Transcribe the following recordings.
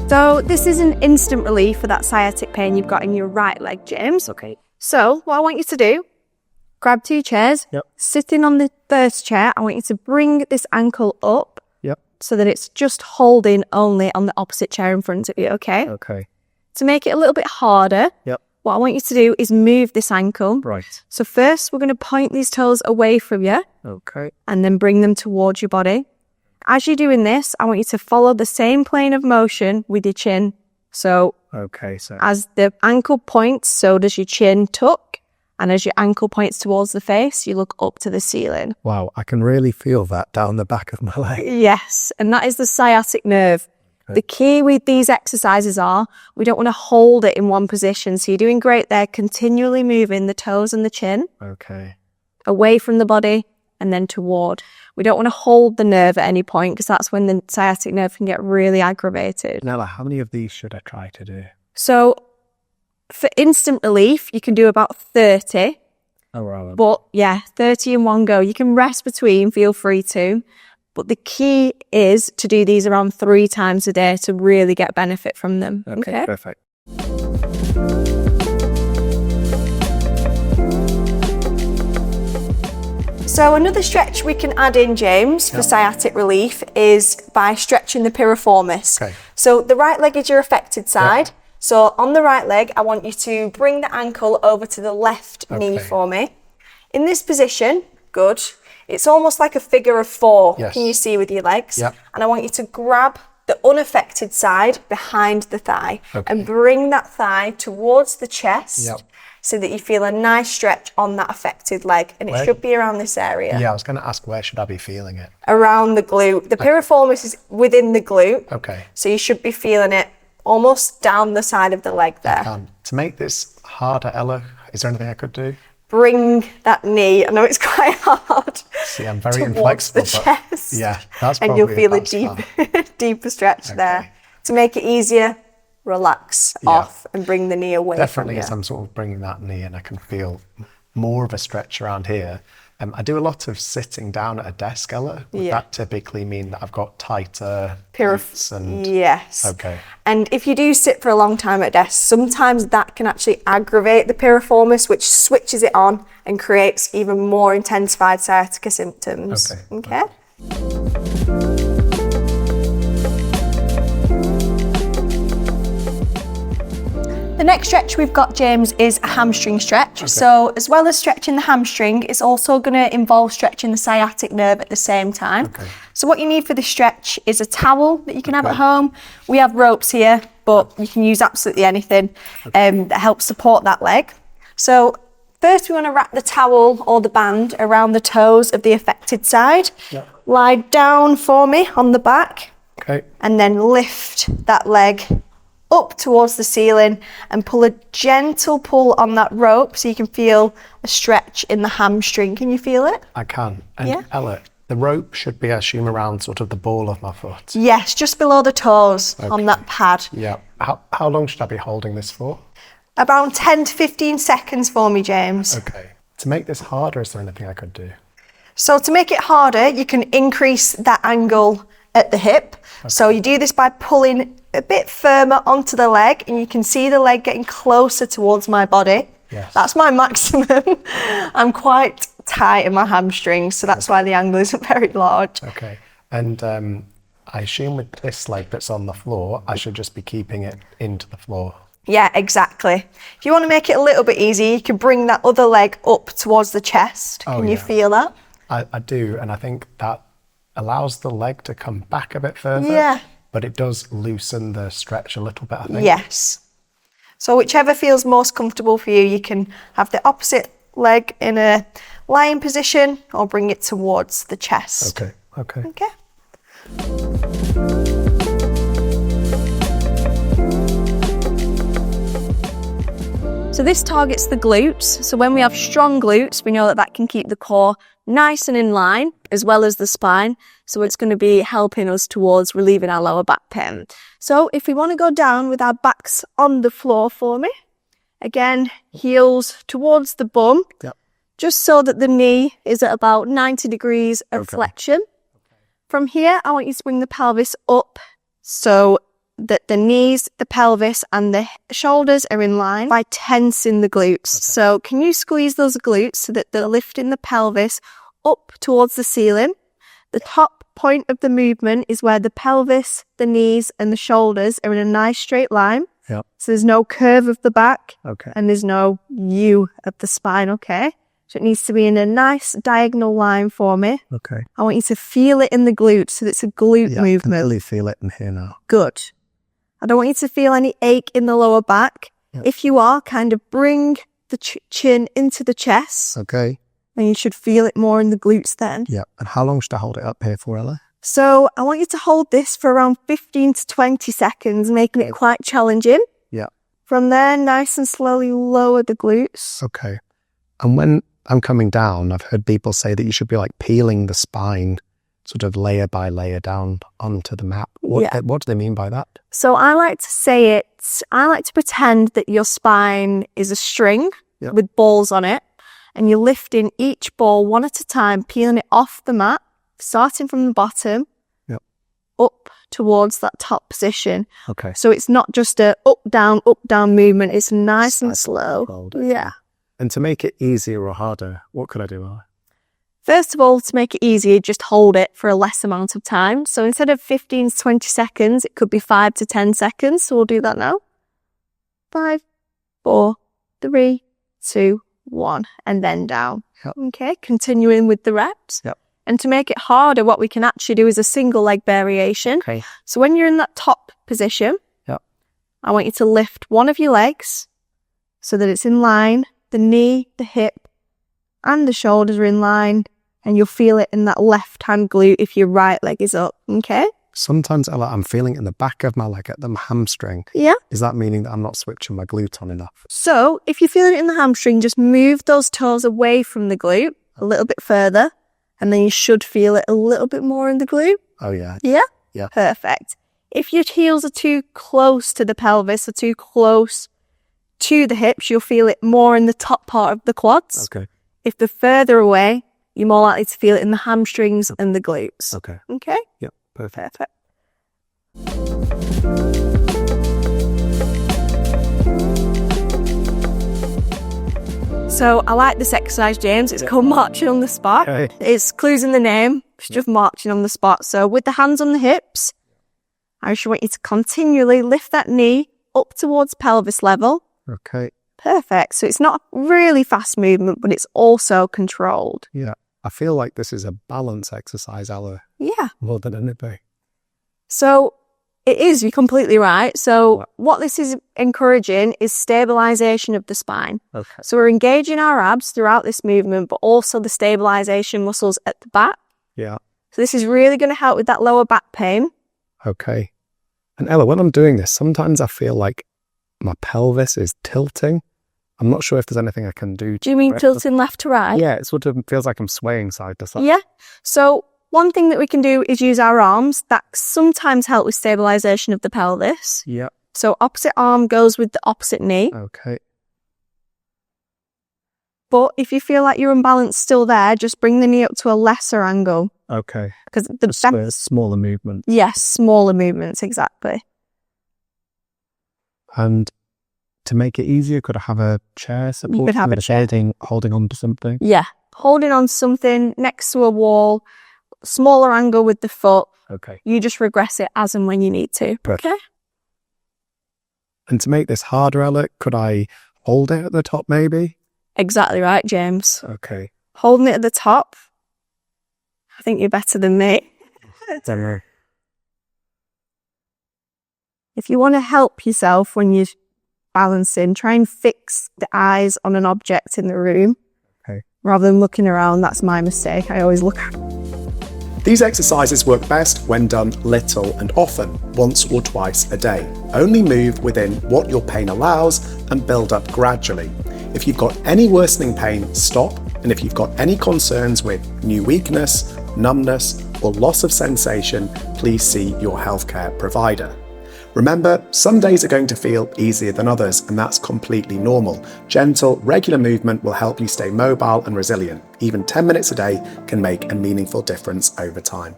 So this is an instant relief for that sciatic pain you've got in your right leg, James. Okay. So what I want you to do, grab 2 chairs. Yep. Sitting on the first chair, I want you to bring this ankle up. Yep. So that it's just holding only on the opposite chair in front of you, okay? Okay. To make it a little bit harder, Yep. what I want you to do is move this ankle. Right. So first, we're going to point these toes away from you. Okay. And then bring them towards your body. As you're doing this, I want you to follow the same plane of motion with your chin. So, Okay, so as the ankle points, so does your chin tuck. And as your ankle points towards the face, you look up to the ceiling. wow, I can really feel that down the back of my leg. Yes, and that is the sciatic nerve. Okay. The key with these exercises are, we don't want to hold it in one position. So you're doing great there, continually moving the toes and the chin Okay. away from the body and then toward. We don't want to hold the nerve at any point because that's when the sciatic nerve can get really aggravated. Nella, how many of these should I try to do? So for instant relief, you can do about 30. Oh, right. But yeah, 30 in one go. You can rest between, feel free to. But the key is to do these around 3 times a day to really get benefit from them. Okay, perfect. So another stretch we can add in, James, for sciatic relief is by stretching the piriformis. Okay. So the right leg is your affected side. So on the right leg, I want you to bring the ankle over to the left knee for me. In this position, good. It's almost like a figure of 4, Yes. can you see with your legs? Yep. And I want you to grab the unaffected side behind the thigh and bring that thigh towards the chest. Yep. So that you feel a nice stretch on that affected leg. And it should be around this area. Yeah, I was going to ask, where should I be feeling it? Around the glute. The piriformis is within the glute. Okay. So you should be feeling it almost down the side of the leg there. To make this harder, Ella, is there anything I could do? Bring that knee. I know it's quite hard. See, I'm very towards inflexible. the but chest. yeah, that's and probably you'll feel a that's deep, fine. deeper stretch there. To make it easier, relax off and bring the knee away Definitely, from as you. I'm sort of bringing that knee in, I can feel more of a stretch around here. I do a lot of sitting down at a desk, Ella. Would that typically mean that I've got tighter glutes and... Yes. Okay. And if you do sit for a long time at desk, sometimes that can actually aggravate the piriformis, which switches it on and creates even more intensified sciatica symptoms. Okay. The next stretch we've got, James, is a hamstring stretch. So as well as stretching the hamstring, it's also going to involve stretching the sciatic nerve at the same time. So what you need for this stretch is a towel that you can have at home. We have ropes here, but you can use absolutely anything that helps support that leg. So first we want to wrap the towel or the band around the toes of the affected side. Lie down for me on the back. And then lift that leg up towards the ceiling and pull a gentle pull on that rope so you can feel a stretch in the hamstring. Can you feel it? I can. And Ella, the rope should be, I assume, around sort of the ball of my foot. Yes, just below the toes on that pad. Yeah. How long should I be holding this for? Around 10 to 15 seconds for me, James. Okay. To make this harder, is there anything I could do? So to make it harder, you can increase that angle at the hip. So you do this by pulling a bit firmer onto the leg, and you can see the leg getting closer towards my body. That's my maximum. I'm quite tight in my hamstrings, so that's why the angle isn't very large. Okay. And I assume with this leg that's on the floor, I should just be keeping it into the floor. Yeah, exactly. If you want to make it a little bit easier, you can bring that other leg up towards the chest. Can you feel that? I do, and I think that allows the leg to come back a bit further. But it does loosen the stretch a little bit, I think. Yes. So whichever feels most comfortable for you, you can have the opposite leg in a lying position or bring it towards the chest. Okay. So this targets the glutes. So when we have strong glutes, we know that that can keep the core nice and in line, as well as the spine. So it's going to be helping us towards relieving our lower back pain. So if we want to go down with our backs on the floor for me, again, heels towards the bum, just so that the knee is at about 90 degrees of flexion. From here, I want you to bring the pelvis up. So that the knees, the pelvis and the shoulders are in line by tensing the glutes. Okay. So can you squeeze those glutes so that they're lifting the pelvis up towards the ceiling? The top point of the movement is where the pelvis, the knees and the shoulders are in a nice straight line. Yep. So there's no curve of the back. Okay. And there's no U of the spine, okay? So it needs to be in a nice diagonal line for me. Okay. I want you to feel it in the glutes, so it's a glute movement. I can really feel it in here now. Good. I don't want you to feel any ache in the lower back. Yep. If you are, kind of bring the chin into the chest. Okay. And you should feel it more in the glutes then. Yeah. And how long should I hold it up here for, Ella? So I want you to hold this for around 15 to 20 seconds, making it quite challenging. Yeah. From there, nice and slowly lower the glutes. Okay. And when I'm coming down, I've heard people say that you should be like peeling the spine sort of layer by layer down onto the mat. What do they mean by that? So I like to pretend that your spine is a string with balls on it, and you're lifting each ball one at a time, peeling it off the mat, starting from the bottom, up towards that top position. Okay. So it's not just a up, down movement. It's nice and slow. Yeah. And to make it easier or harder, what could I do, Ella? First of all, to make it easier, just hold it for a less amount of time. So instead of 15 to 20 seconds, it could be 5 to 10 seconds. So we'll do that now. 5, 4, 3, 2, 1, and then down. Yep. Okay, continuing with the reps. Yep. And to make it harder, what we can actually do is a single leg variation. Okay. So when you're in that top position, I want you to lift one of your legs so that it's in line. The knee, the hip, and the shoulders are in line, and you'll feel it in that left-hand glute if your right leg is up, okay? Sometimes, Ella, I'm feeling it in the back of my leg at the hamstring. Yeah. Is that meaning that I'm not switching my glute on enough? So, if you're feeling it in the hamstring, just move those toes away from the glute a little bit further, and then you should feel it a little bit more in the glute. Oh, yeah. Yeah? Yeah. Perfect. If your heels are too close to the pelvis or too close to the hips, you'll feel it more in the top part of the quads. Okay. If they're further away, you're more likely to feel it in the hamstrings and the glutes. Okay. Okay? Yep. Perfect. So I like this exercise, James. It's called marching on the spot. Okay. It's clues in the name. It's just marching on the spot. So with the hands on the hips, I just want you to continually lift that knee up towards pelvis level. Okay. Perfect. So it's not a really fast movement, but it's also controlled. Yeah. I feel like this is a balance exercise, Ella. Yeah. More than anything. So it is, you're completely right. So what this is encouraging is stabilization of the spine. Okay. So we're engaging our abs throughout this movement, but also the stabilization muscles at the back. Yeah. So this is really going to help with that lower back pain. Okay. And Ella, when I'm doing this, sometimes I feel like my pelvis is tilting. I'm not sure if there's anything I can do. Do you mean tilting left to right? Yeah, it sort of feels like I'm swaying side to side. Yeah. So one thing that we can do is use our arms. That sometimes help with stabilization of the pelvis. Yeah. So opposite arm goes with the opposite knee. Okay. But if you feel like your imbalance still there, just bring the knee up to a lesser angle. Okay. Because smaller movements. Yes, smaller movements, exactly. And to make it easier, could I have a chair support? You could have a chair. Holding on to something? Yeah. Holding on to something next to a wall, smaller angle with the foot. Okay. You just regress it as and when you need to. Perfect. Okay. And to make this harder, Ella, could I hold it at the top maybe? Exactly right, James. Okay. Holding it at the top. I think you're better than me. If you want to help yourself when you're balancing, try and fix the eyes on an object in the room. Okay. Rather than looking around. That's my mistake. I always look. These exercises work best when done little and often, once or twice a day. Only move within what your pain allows and build up gradually. If you've got any worsening pain, stop. And if you've got any concerns with new weakness, numbness, or loss of sensation, please see your healthcare provider. Remember, some days are going to feel easier than others, and that's completely normal. Gentle, regular movement will help you stay mobile and resilient. Even 10 minutes a day can make a meaningful difference over time.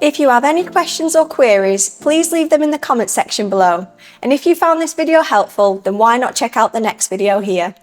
If you have any questions or queries, please leave them in the comment section below. And if you found this video helpful, then why not check out the next video here.